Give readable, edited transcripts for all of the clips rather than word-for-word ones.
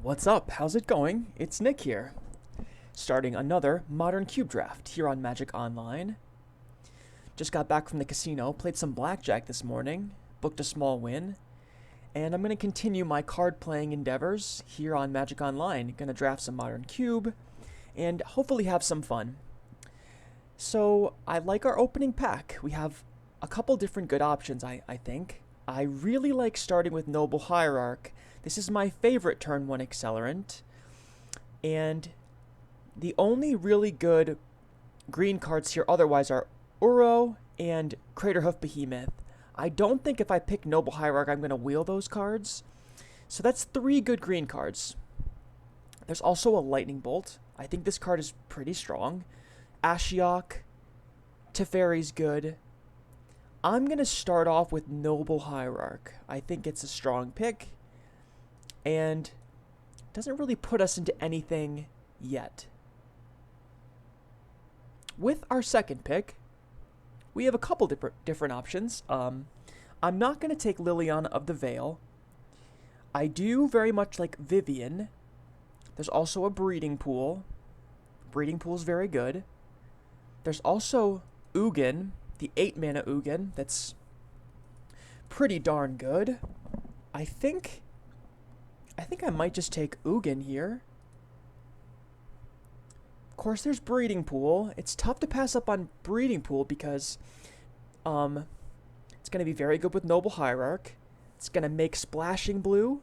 What's up? How's it going? It's Nick here, starting another Modern Cube Draft here on Magic Online. Just got back from the casino, played some blackjack this morning, booked a small win, and I'm going to continue my card playing endeavors here on Magic Online. Going to draft some Modern Cube and hopefully have some fun. So, I like our opening pack. We have a couple different good options, I think. I really like starting with Noble Hierarch. This is my favorite turn 1 accelerant. And the only really good green cards here otherwise are Uro and Craterhoof Behemoth. I don't think if I pick Noble Hierarch I'm going to wheel those cards. So that's 3 good green cards. There's also a Lightning Bolt. I think this card is pretty strong. Ashiok. Teferi's good. I'm going to start off with Noble Hierarch. I think it's a strong pick. And doesn't really put us into anything yet. With our second pick, we have a couple different options. I'm not going to take Liliana of the Veil. I do very much like Vivian. There's also a Breeding Pool. Breeding Pool is very good. There's also Ugin, the 8-mana Ugin, that's pretty darn good. I think I might just take Ugin here. Of course, there's Breeding Pool. It's tough to pass up on Breeding Pool because it's going to be very good with Noble Hierarch. It's going to make Splashing Blue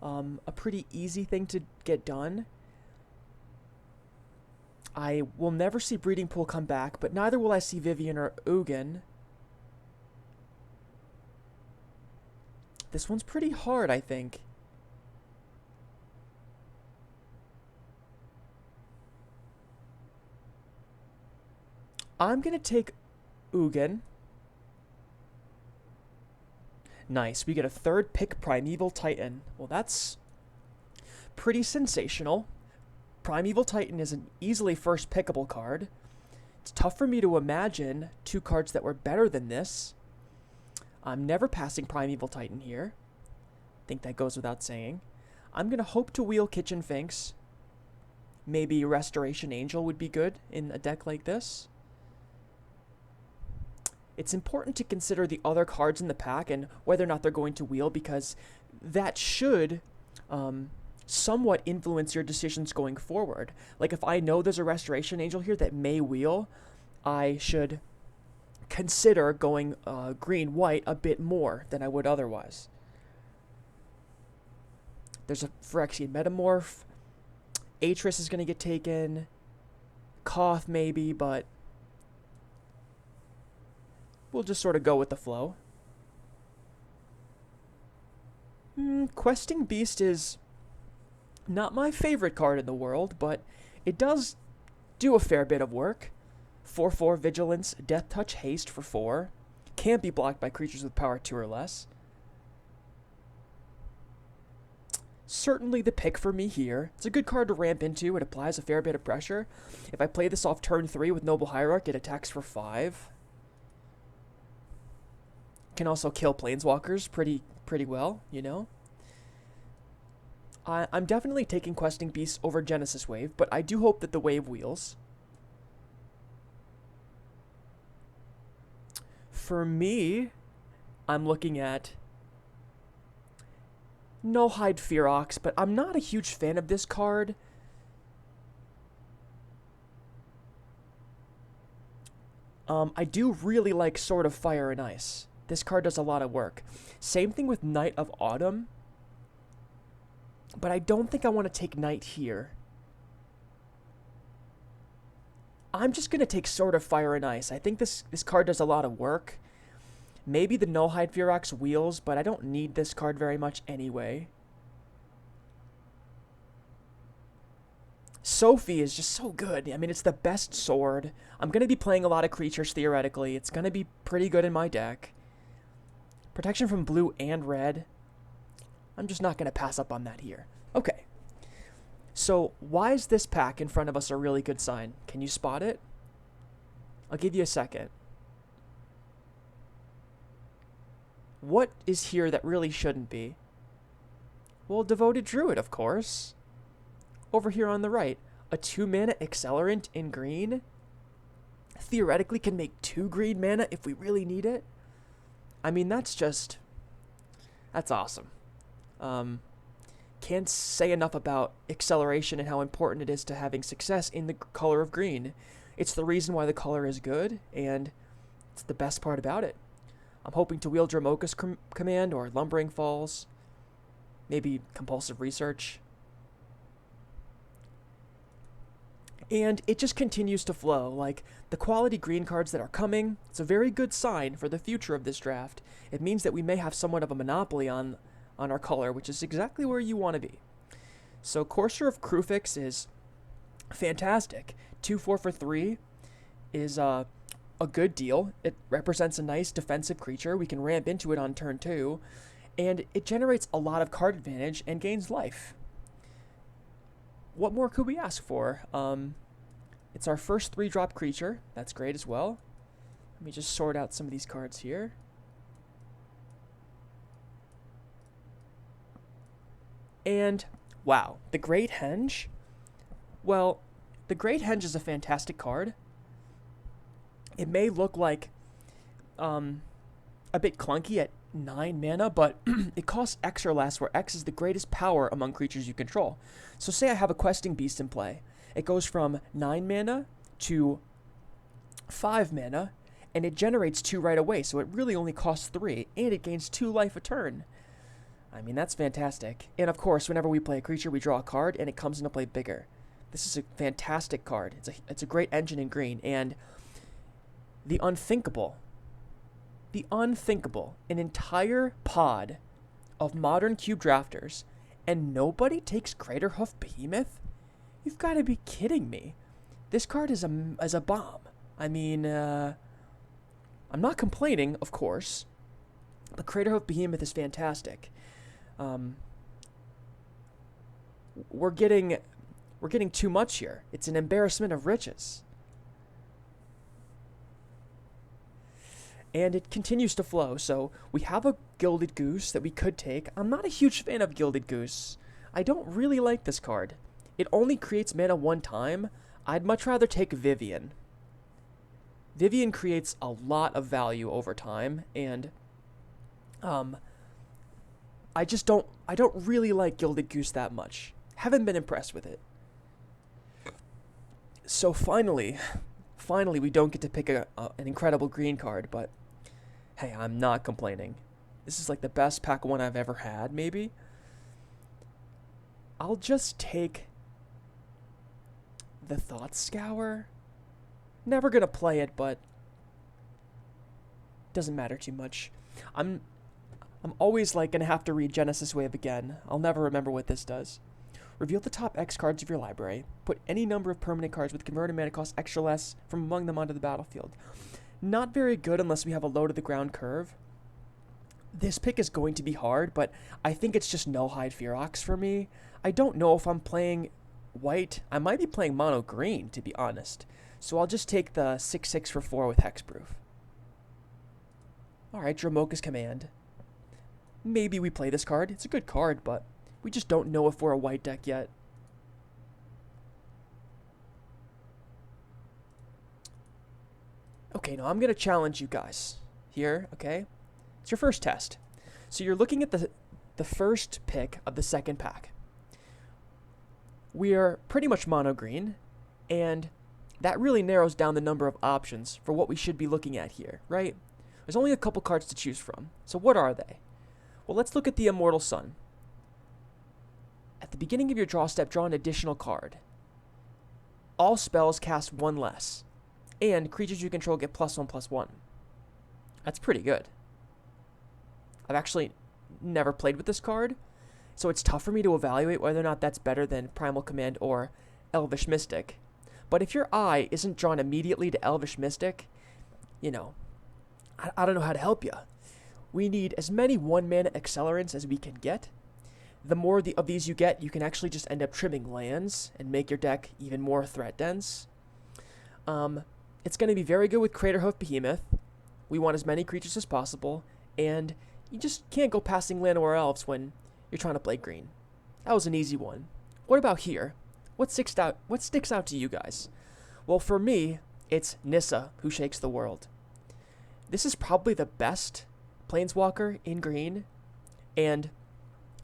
a pretty easy thing to get done. I will never see Breeding Pool come back, but neither will I see Vivian or Ugin. This one's pretty hard, I think. I'm going to take Ugin. Nice, we get a third pick Primeval Titan. Well, that's pretty sensational. Primeval Titan is an easily first pickable card. It's tough for me to imagine 2 cards that were better than this. I'm never passing Primeval Titan here. I think that goes without saying. I'm going to hope to wheel Kitchen Finks. Maybe Restoration Angel would be good in a deck like this. It's important to consider the other cards in the pack and whether or not they're going to wheel, because that should somewhat influence your decisions going forward. Like if I know there's a Restoration Angel here that may wheel, I should consider going green-white a bit more than I would otherwise. There's a Phyrexian Metamorph. Atris is going to get taken. Koth maybe, but we'll just sort of go with the flow. Questing Beast is not my favorite card in the world, but it does do a fair bit of work. 4/4 Vigilance, Death Touch, Haste for 4. Can't be blocked by creatures with power 2 or less. Certainly the pick for me here. It's a good card to ramp into. It applies a fair bit of pressure. If I play this off turn 3 with Noble Hierarch, it attacks for 5. Can also kill Planeswalkers pretty well, you know? I'm definitely taking Questing Beast over Genesis Wave, but I do hope that the Wave wheels. For me, I'm looking at Nullhide Fearox, but I'm not a huge fan of this card. I do really like Sword of Fire and Ice. This card does a lot of work. Same thing with Knight of Autumn. But I don't think I want to take Knight here. I'm just going to take Sword of Fire and Ice. I think this card does a lot of work. Maybe the Nullhide Fearox wheels, but I don't need this card very much anyway. Sophie is just so good. I mean, it's the best sword. I'm going to be playing a lot of creatures, theoretically. It's going to be pretty good in my deck. Protection from blue and red. I'm just not going to pass up on that here. Okay. So, why is this pack in front of us a really good sign? Can you spot it? I'll give you a second. What is here that really shouldn't be? Well, Devoted Druid, of course. over here on the right. A 2-mana Accelerant in green theoretically can make 2 green mana if we really need it. I mean, that's awesome. Can't say enough about acceleration and how important it is to having success in the color of green. It's the reason why the color is good, and it's the best part about it. I'm hoping to wield Dromoka's command or Lumbering Falls, maybe Compulsive Research. And it just continues to flow. Like, the quality green cards that are coming, it's a very good sign for the future of this draft. It means that we may have somewhat of a monopoly on our color, which is exactly where you want to be. So Courser of Kruphix is fantastic. 2/4 for 3 is a good deal. It represents a nice defensive creature. We can ramp into it on turn 2, and it generates a lot of card advantage and gains life. What more could we ask for? It's our first 3-drop creature. That's great as well. Let me just sort out some of these cards here. And, wow, the Great Henge? Well, the Great Henge is a fantastic card. It may look like a bit clunky at 9 mana, but it costs X or less, where X is the greatest power among creatures you control. So say I have a Questing Beast in play. It goes from 9 mana to 5 mana, and it generates 2 right away, so it really only costs 3, and it gains 2 life a turn. I mean, that's fantastic. And of course, whenever we play a creature, we draw a card, and it comes into play bigger. This is a fantastic card. It's a great engine in green, and the unthinkable, an entire pod of modern cube drafters, and nobody takes Craterhoof Behemoth? You've got to be kidding me. This card is a bomb. I mean, I'm not complaining, of course, but Craterhoof Behemoth is fantastic. We're getting too much here. It's an embarrassment of riches. And it continues to flow, so we have a Gilded Goose that we could take. I'm not a huge fan of Gilded Goose. I don't really like this card. It only creates mana 1 time. I'd much rather take Vivian. Vivian creates a lot of value over time, and I don't really like Gilded Goose that much. Haven't been impressed with it. So finally, we don't get to pick an incredible green card, but hey, I'm not complaining. This is like the best pack one I've ever had, maybe. I'll just take the Thought Scour. Never gonna play it, but doesn't matter too much. I'm always like gonna have to read Genesis Wave again. I'll never remember what this does. Reveal the top X cards of your library. Put any number of permanent cards with converted mana cost X or less from among them onto the battlefield. Not very good unless we have a low to the ground curve. This pick is going to be hard, but I think it's just Nullhide Ferox for me. I don't know if I'm playing white. I might be playing mono green, to be honest. So I'll just take the 6/6 for 4 with Hexproof. Alright, Dromoka's Command. Maybe we play this card. It's a good card, but we just don't know if we're a white deck yet. Okay, now I'm going to challenge you guys here, okay? It's your first test. So you're looking at the first pick of the second pack. We are pretty much mono green, and that really narrows down the number of options for what we should be looking at here, right? There's only a couple cards to choose from. So what are they? Well, let's look at the Immortal Sun. At the beginning of your draw step, draw an additional card. All spells cast 1 less, and creatures you control get +1/+1. That's pretty good. I've actually never played with this card, so it's tough for me to evaluate whether or not that's better than Primal Command or Elvish Mystic. But if your eye isn't drawn immediately to Elvish Mystic, you know, I don't know how to help you. We need as many 1-mana accelerants as we can get. The more of these you get, you can actually just end up trimming lands and make your deck even more threat dense. It's going to be very good with Craterhoof Behemoth. We want as many creatures as possible, and you just can't go passing Llanowar Elves when you're trying to play green. That was an easy one. What about here? What sticks out to you guys? Well, for me, it's Nissa who shakes the world. This is probably the best Planeswalker in green, and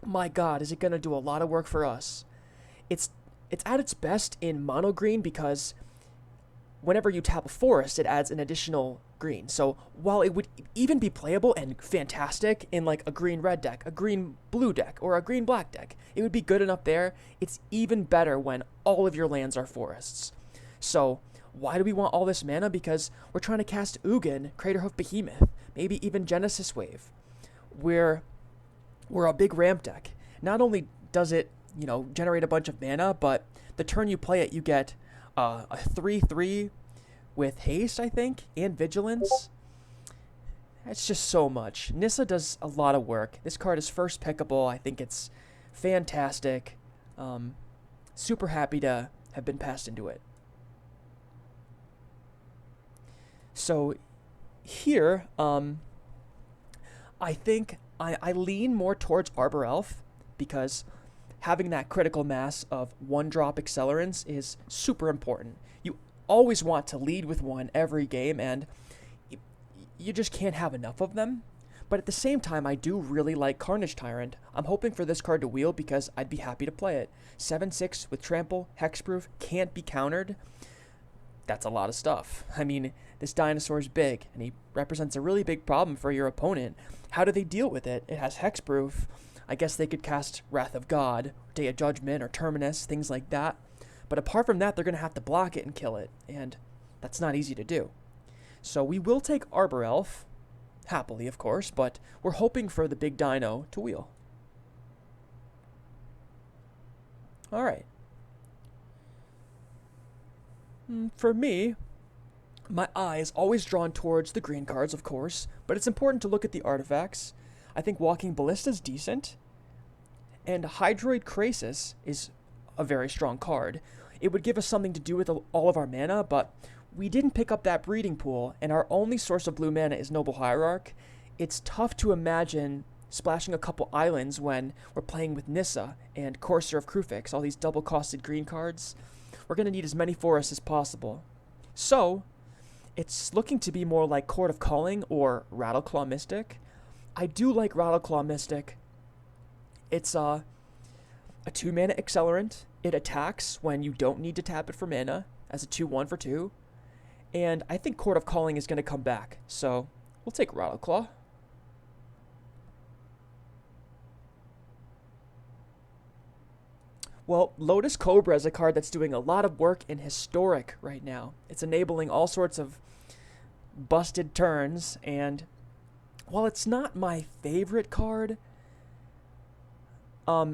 my god, is it going to do a lot of work for us. It's at its best in mono green because whenever you tap a forest, it adds an additional green. So while it would even be playable and fantastic in like a green-red deck, a green-blue deck, or a green-black deck, it would be good enough there. It's even better when all of your lands are forests. So why do we want all this mana? Because we're trying to cast Ugin, Craterhoof Behemoth, maybe even Genesis Wave. We're a big ramp deck. Not only does it, generate a bunch of mana, but the turn you play it, you get a 3/3 with haste, I think, and vigilance. That's just so much. Nissa does a lot of work. This card is first pickable. I think it's fantastic. Super happy to have been passed into it. So here, I think I lean more towards Arbor Elf because having that critical mass of one-drop accelerants is super important. You always want to lead with one every game, and you just can't have enough of them. But at the same time, I do really like Carnage Tyrant. I'm hoping for this card to wheel because I'd be happy to play it. 7/6 with Trample, Hexproof, can't be countered. That's a lot of stuff. I mean, this dinosaur's big, and he represents a really big problem for your opponent. How do they deal with it? It has Hexproof. I guess they could cast Wrath of God, Day of Judgment, or Terminus, things like that. But apart from that, they're going to have to block it and kill it, and that's not easy to do. So we will take Arbor Elf, happily, of course, but we're hoping for the big dino to wheel. Alright. For me, my eye is always drawn towards the green cards, of course, but it's important to look at the artifacts. I think Walking Ballista is decent, and Hydroid Krasis is a very strong card. It would give us something to do with all of our mana, but we didn't pick up that breeding pool, and our only source of blue mana is Noble Hierarch. It's tough to imagine splashing a couple islands when we're playing with Nissa and Courser of Kruphix, all these double-costed green cards. We're going to need as many forests as possible. So, it's looking to be more like Court of Calling or Rattleclaw Mystic. I do like Rattleclaw Mystic. It's a 2-mana accelerant. It attacks when you don't need to tap it for mana as a 2/1 for 2. And I think Court of Calling is going to come back, so we'll take Rattleclaw. Well, Lotus Cobra is a card that's doing a lot of work in Historic right now. It's enabling all sorts of busted turns, and while it's not my favorite card,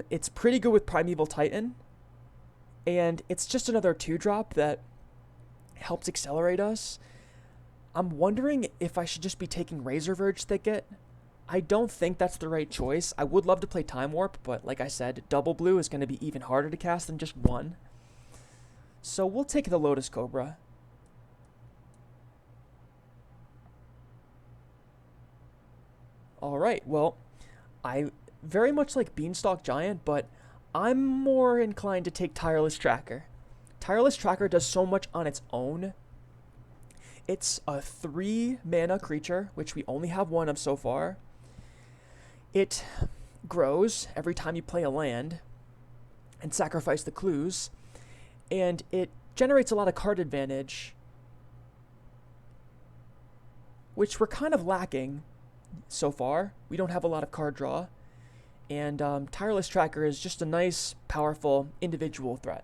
it's pretty good with Primeval Titan, and it's just another 2-drop that helps accelerate us. I'm wondering if I should just be taking Razorverge Thicket. I don't think that's the right choice. I would love to play Time Warp, but like I said, double blue is going to be even harder to cast than just one. So we'll take the Lotus Cobra. Alright, well, I very much like Beanstalk Giant, but I'm more inclined to take Tireless Tracker. Tireless Tracker does so much on its own. It's a 3-mana creature, which we only have one of so far. It grows every time you play a land and sacrifice the clues, and it generates a lot of card advantage, which we're kind of lacking so far. We don't have a lot of card draw, and Tireless Tracker is just a nice, powerful individual threat.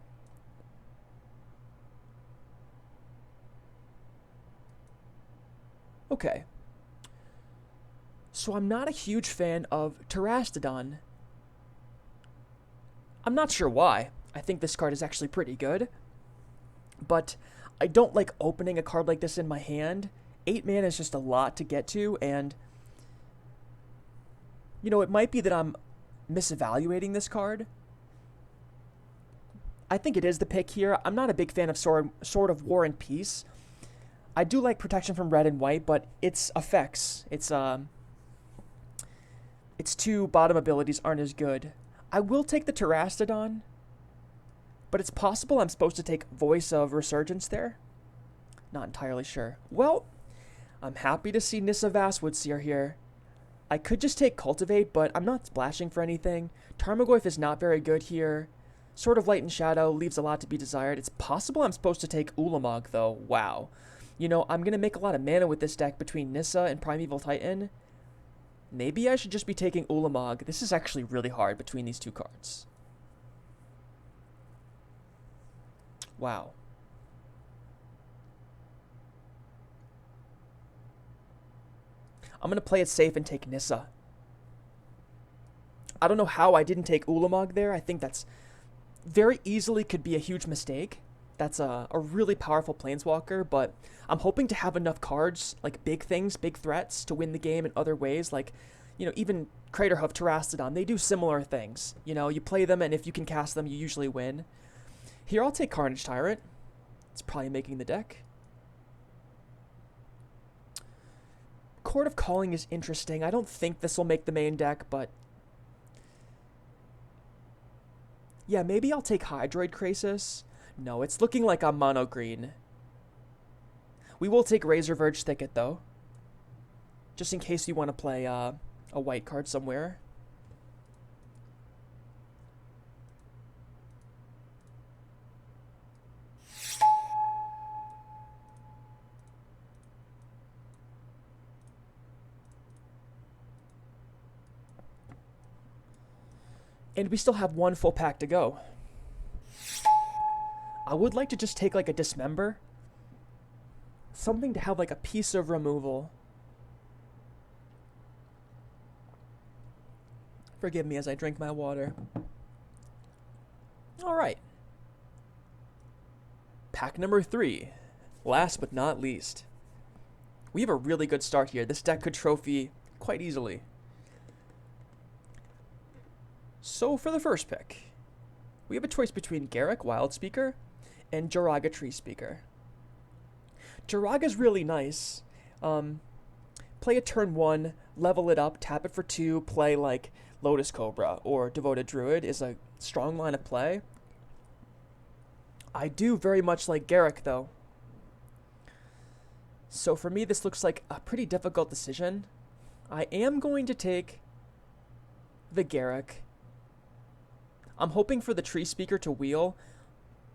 Okay. So I'm not a huge fan of Terastodon. I'm not sure why. I think this card is actually pretty good. But I don't like opening a card like this in my hand. 8 mana is just a lot to get to, and it might be that I'm misevaluating this card. I think it is the pick here. I'm not a big fan of Sword of War and Peace. I do like protection from red and white, but its effects, its 2 bottom abilities aren't as good. I will take the Terastodon, But it's possible I'm supposed to take Voice of Resurgence there. Not entirely sure. Well, I'm happy to see Nissa Vastwoodseer here. I could just take Cultivate, but I'm not splashing for anything. Tarmogoyf is not very good here. Sword of Light and Shadow leaves a lot to be desired. It's possible I'm supposed to take Ulamog, though. Wow. You know, I'm going to make a lot of mana with this deck between Nissa and Primeval Titan. Maybe I should just be taking Ulamog. This is actually really hard between these two cards. Wow. I'm going to play it safe and take Nissa. I don't know how I didn't take Ulamog there. I think that's very easily could be a huge mistake. That's a really powerful Planeswalker, but I'm hoping to have enough cards, like big things, big threats, to win the game in other ways. Like, you know, even Craterhoof, Terastodon, they do similar things. You know, you play them, and if you can cast them, you usually win. Here, I'll take Carnage Tyrant. It's probably making the deck. Court of Calling is interesting. I don't think this will make the main deck, but yeah, maybe I'll take Hydroid Krasis. No, it's looking like I'm mono green. We will take Razorverge Thicket, though, just in case you want to play a white card somewhere. And we still have one full pack to go. I would like to just take like a Dismember. Something to have like a piece of removal. Forgive me as I drink my water. Alright. Pack number 3. Last but not least. We have a really good start here. This deck could trophy quite easily. So for the first pick, we have a choice between Garruk Wildspeaker and Joraga Treespeaker. Joraga's really nice. Play a turn 1, level it up, tap it for 2, play like Lotus Cobra or Devoted Druid is a strong line of play. I do very much like Garruk, though. So for me, this looks like a pretty difficult decision. I am going to take the Garruk. I'm hoping for the Treespeaker to wheel.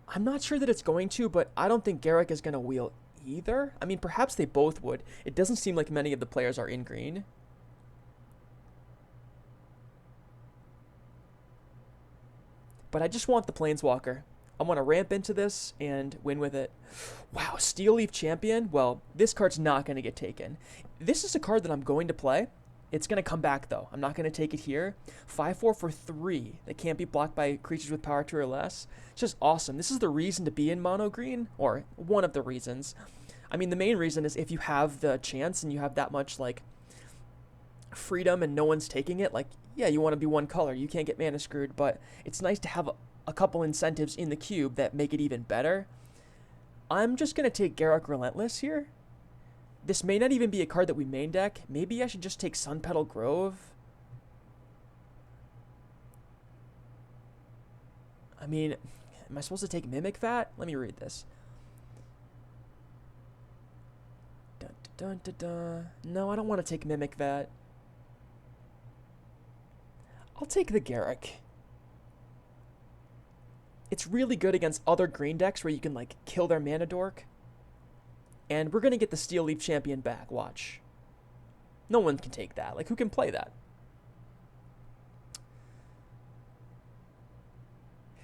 I'm not sure that it's going to, but I don't think Garruk is going to wheel either. I mean, perhaps they both would. It doesn't seem like many of the players are in green. But I just want the Planeswalker. I want to ramp into this and win with it. Wow, Steel Leaf Champion? Well, this card's not going to get taken. This is a card that I'm going to play. It's going to come back, though. I'm not going to take it here. 5/4 for 3. That can't be blocked by creatures with power 2 or less. It's just awesome. This is the reason to be in mono green, or one of the reasons. I mean, the main reason is if you have the chance and you have that much, like, freedom and no one's taking it, like, yeah, you want to be one color. You can't get mana screwed, but it's nice to have a couple incentives in the cube that make it even better. I'm just going to take Garruk Relentless here. This may not even be a card that we main deck. Maybe I should just take Sunpetal Grove. I mean, am I supposed to take Mimic Vat? Let me read this. Dun, dun, dun, dun, dun. No, I don't want to take Mimic Vat. I'll take the Garruk. It's really good against other green decks where you can, like, kill their mana dork. And we're going to get the Steel Leaf Champion back, watch. No one can take that. Like, who can play that?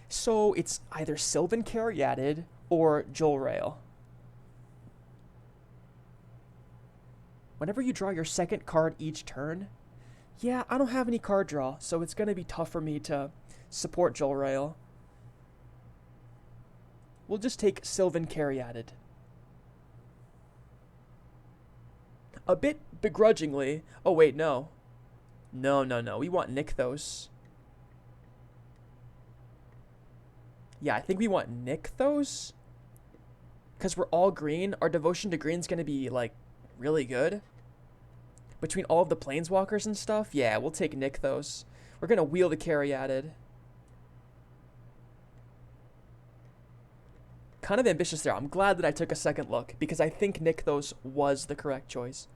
So, it's either Sylvan Caryatid or Jolrael. Whenever you draw your second card each turn, yeah, I don't have any card draw, so it's going to be tough for me to support Jolrael. We'll just take Sylvan Caryatid. A bit begrudgingly. Oh, wait, no. No. We want Nykthos. Yeah, I think we want Nykthos. Because we're all green. Our devotion to green is going to be, like, really good. Between all of the Planeswalkers and stuff, yeah, we'll take Nykthos. We're going to wheel the Caryatid. kind of ambitious there. I'm glad that I took a second look because I think Nykthos was the correct choice.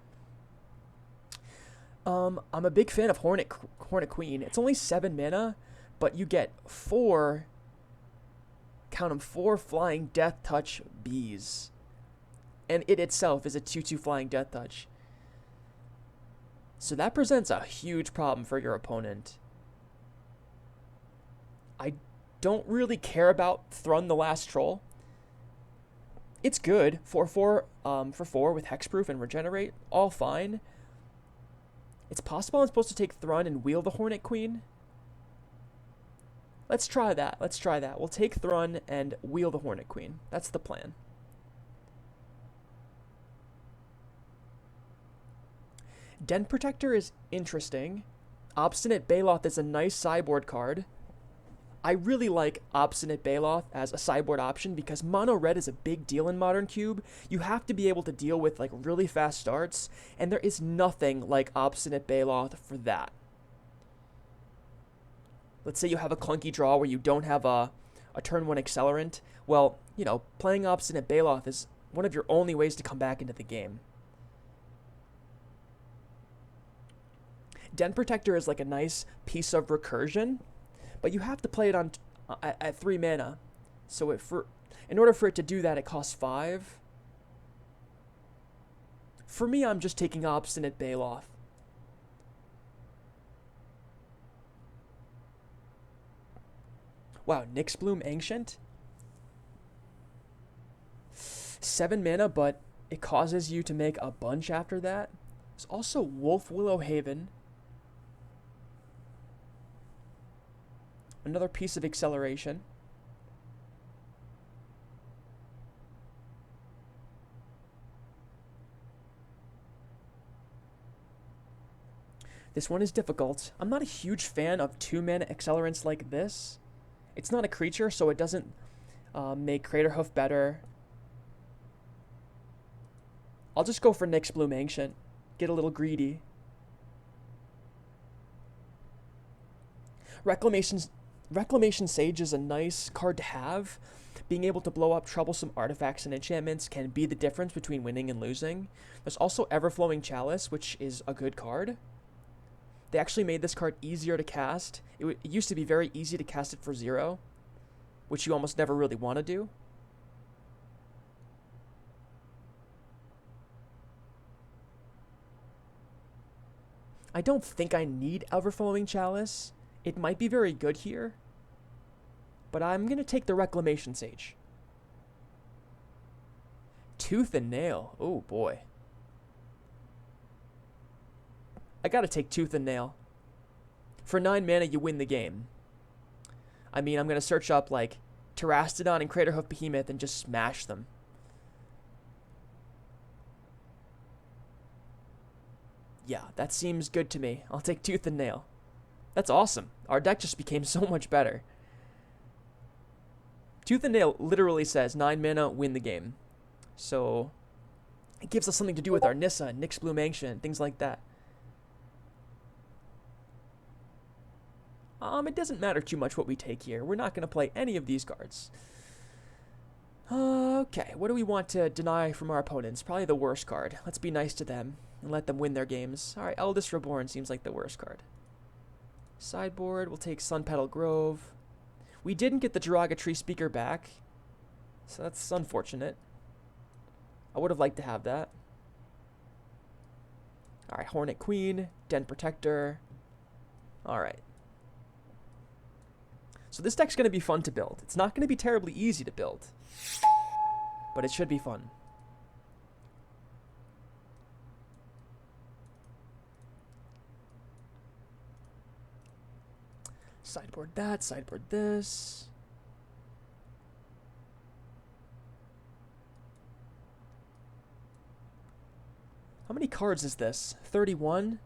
I'm a big fan of Hornet Queen. It's only 7 mana, but you get 4, count them, 4 flying Death Touch bees. And it itself is a 2/2 flying Death Touch. So that presents a huge problem for your opponent. I don't really care about Thrun the Last Troll. It's good. 4/4 for 4 with Hexproof and Regenerate. All fine. It's possible I'm supposed to take Thrun and wheel the Hornet Queen. Let's try that. We'll take Thrun and wheel the Hornet Queen. That's the plan. Den Protector is interesting. Obstinate Baloth is a nice sideboard card. I really like Obstinate Baloth as a sideboard option because mono red is a big deal in Modern Cube. You have to be able to deal with like really fast starts, and there is nothing like Obstinate Baloth for that. Let's say you have a clunky draw where you don't have a turn 1 accelerant. Well, you know, playing Obstinate Baloth is one of your only ways to come back into the game. Den Protector is like a nice piece of recursion, but you have to play it on at 3 mana. So in order for it to do that, it costs 5. For me, I'm just taking Obstinate Baloth. Wow, Nyxbloom Ancient? 7 mana, but it causes you to make a bunch after that. There's also Wolf Willow Haven. Another piece of acceleration. This one is difficult. I'm not a huge fan of 2 mana accelerants like this. It's not a creature, so it doesn't make Craterhoof better. I'll just go for Nyxbloom Ancient. Get a little greedy. Reclamation Sage is a nice card to have. Being able to blow up troublesome artifacts and enchantments can be the difference between winning and losing. There's also Everflowing Chalice, which is a good card. They actually made this card easier to cast. It used to be very easy to cast it for 0, which you almost never really want to do. I don't think I need Everflowing Chalice. It might be very good here, but I'm going to take the Reclamation Sage. Tooth and Nail. Oh, boy. I got to take Tooth and Nail. For 9 mana, you win the game. I mean, I'm going to search up, like, Terastodon and Craterhoof Behemoth and just smash them. Yeah, that seems good to me. I'll take Tooth and Nail. That's awesome. Our deck just became so much better. Tooth and Nail literally says 9 mana, win the game. So, it gives us something to do with our Nissa, Nyxbloom Ancient, things like that. It doesn't matter too much what we take here. We're not going to play any of these cards. Okay, what do we want to deny from our opponents? Probably the worst card. Let's be nice to them and let them win their games. Alright, Eldest Reborn seems like the worst card. Sideboard, we'll take Sunpetal Grove. We didn't get the Jiraga Tree Speaker back, so that's unfortunate. I would have liked to have that. Alright, Hornet Queen, Den Protector. Alright. So this deck's going to be fun to build. It's not going to be terribly easy to build, but it should be fun. Sideboard that, sideboard this. How many cards is this? 31?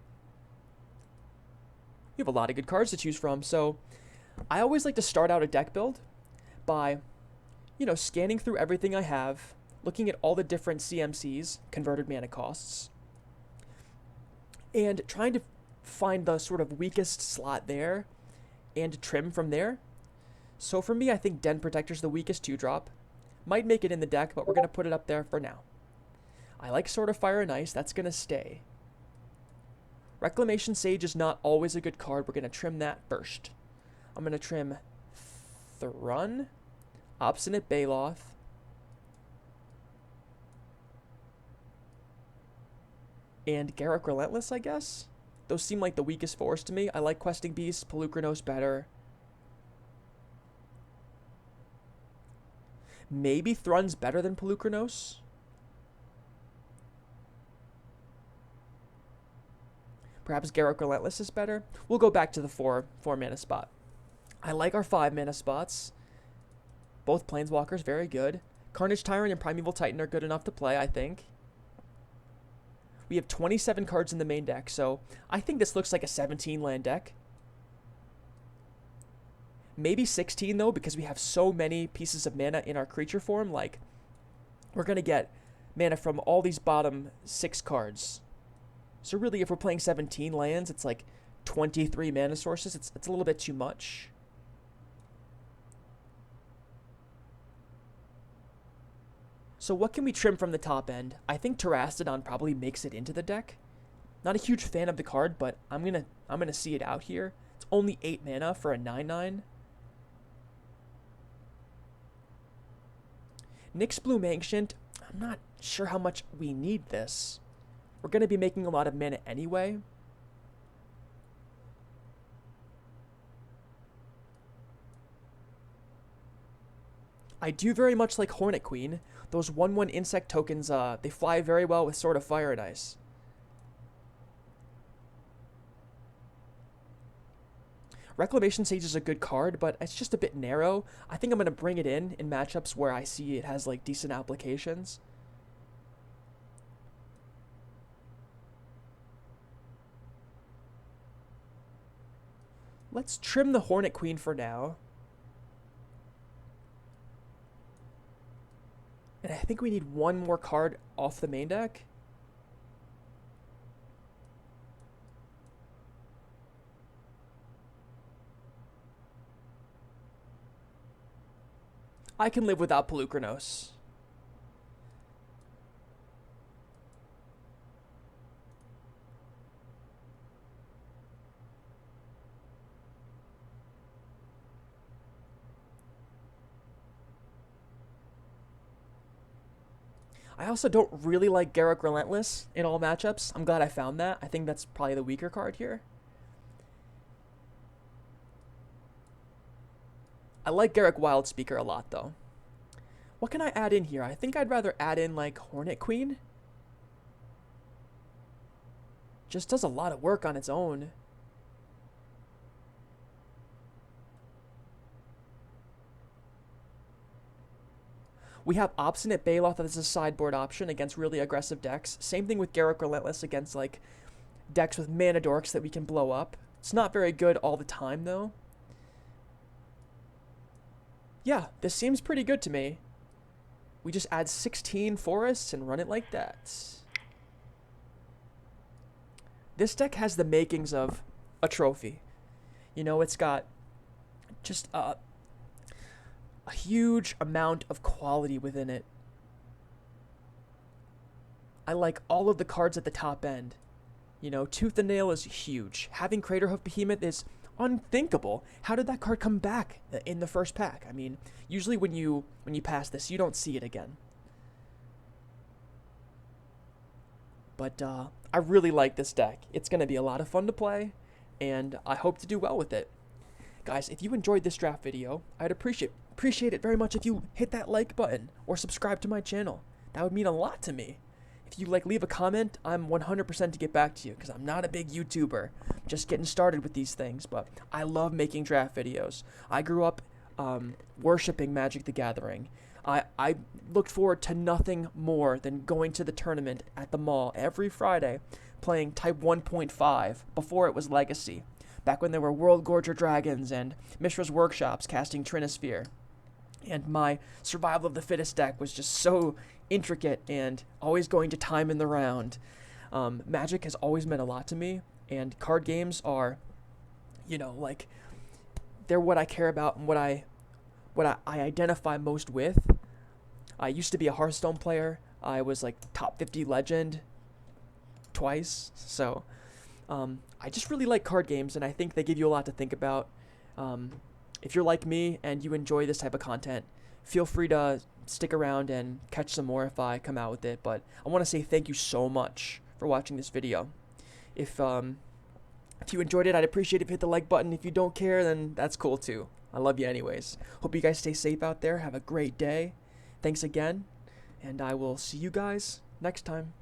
You have a lot of good cards to choose from, so I always like to start out a deck build by, you know, scanning through everything I have, looking at all the different CMCs, converted mana costs, and trying to find the sort of weakest slot there and trim from there. So for me, I think Den Protector's the weakest 2-drop. Might make it in the deck, but we're going to put it up there for now. I like Sword of Fire and Ice. That's going to stay. Reclamation Sage is not always a good card. We're going to trim that first. I'm going to trim Thrun, Obstinate Baloth, and Garruk Relentless, I guess? Those seem like the weakest fours to me. I like Questing Beast, Polukranos better. Maybe Thrun's better than Polukranos. Perhaps Garruk Relentless is better. We'll go back to the 4 mana spot. I like our 5 mana spots. Both Planeswalkers, very good. Carnage Tyrant and Primeval Titan are good enough to play, I think. We have 27 cards in the main deck, so I think this looks like a 17 land deck. Maybe 16 though, because we have so many pieces of mana in our creature form. Like, we're going to get mana from all these bottom 6 cards. So really, if we're playing 17 lands, it's like 23 mana sources. It's a little bit too much. So what can we trim from the top end? I think Terastodon probably makes it into the deck. Not a huge fan of the card, but I'm gonna see it out here. It's only 8 mana for a 9/9. Nyx Bloom Ancient, I'm not sure how much we need this. We're gonna be making a lot of mana anyway. I do very much like Hornet Queen. Those 1/1 insect tokens, they fly very well with Sword of Fire and Ice. Reclamation Sage is a good card, but it's just a bit narrow. I think I'm going to bring it in matchups where I see it has like decent applications. Let's trim the Hornet Queen for now. And I think we need one more card off the main deck. I can live without Polukranos. I also don't really like Garruk Relentless in all matchups. I'm glad I found that. I think that's probably the weaker card here. I like Garruk Wildspeaker a lot, though. What can I add in here? I think I'd rather add in, like, Hornet Queen. Just does a lot of work on its own. We have Obstinate Baloth as a sideboard option against really aggressive decks. Same thing with Garruk Relentless against, like, decks with mana dorks that we can blow up. It's not very good all the time, though. Yeah, this seems pretty good to me. We just add 16 forests and run it like that. This deck has the makings of a trophy. You know, it's got just a huge amount of quality within it. I like all of the cards at the top end. You know, Tooth and Nail is huge. Having Craterhoof Behemoth is unthinkable. How did that card come back in the first pack? I mean, usually when you pass this, you don't see it again. But I really like this deck. It's going to be a lot of fun to play, and I hope to do well with it. Guys, if you enjoyed this draft video, I'd appreciate it very much if you hit that like button or subscribe to my channel. That would mean a lot to me. If you leave a comment, I'm 100% to get back to you because I'm not a big YouTuber. I'm just getting started with these things, but I love making draft videos. I grew up worshiping Magic the Gathering. I looked forward to nothing more than going to the tournament at the mall every Friday, playing Type 1.5 before it was Legacy, back when there were World Gorger Dragons and Mishra's Workshops casting Trinisphere. And my Survival of the Fittest deck was just so intricate and always going to time in the round. Magic has always meant a lot to me, and card games are, you know, like, they're what I care about and what I identify most with. I used to be a Hearthstone player. I was like top 50 legend twice. So I just really like card games, and I think they give you a lot to think about. If you're like me and you enjoy this type of content, feel free to stick around and catch some more if I come out with it. But I want to say thank you so much for watching this video. If you enjoyed it, I'd appreciate if you hit the like button. If you don't care, then that's cool too. I love you anyways. Hope you guys stay safe out there. Have a great day. Thanks again, and I will see you guys next time.